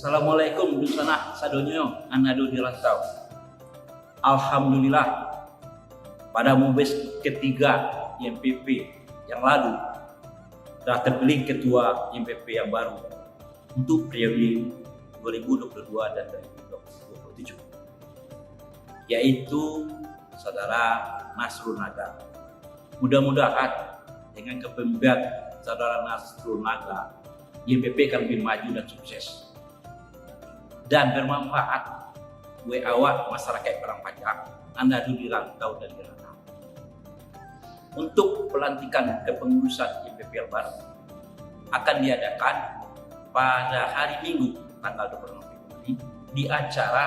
Assalamualaikum dusana sadonyo anadu di rantau. Alhamdulillah pada mubes ketiga IMPP yang lalu telah terpilih ketua IMPP yang baru untuk periode 2022 dan 2027, yaitu saudara Nasrul Naga. Mudah-mudahan dengan kepemimpinan saudara Nasrul Naga, IMPP akan lebih maju dan sukses dan bermanfaat buat awak masyarakat Parangpanjang, Anda di rantau dan di rantau. Untuk pelantikan kepengurusan IMPP yang baru akan diadakan pada hari Minggu tanggal 26 Februari di acara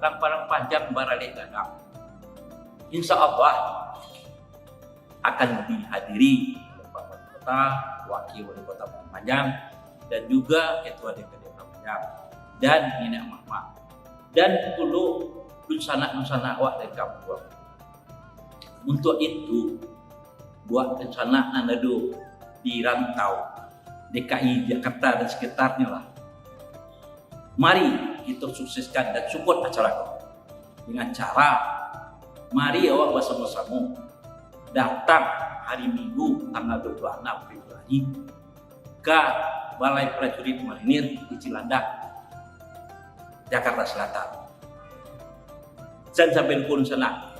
Parangpanjang Barale Gadang. Insya Allah akan dihadiri oleh Pak Wali Kota, Wakil Wali Kota Parangpanjang, dan juga Ketua DPD Parangpanjang dan Nina Mama dan dulu dusana awak dari kampung. Untuk itu buat rencana Anado di rantau DKI Jakarta dan sekitarnya lah. Mari kita sukseskan dan support acara itu dengan cara mari awak bersama-sama datang hari Minggu tanggal 26 Februari ke Balai Prajurit Marinir di Cilandak, Jakarta Selatan. Dan sampai pun sana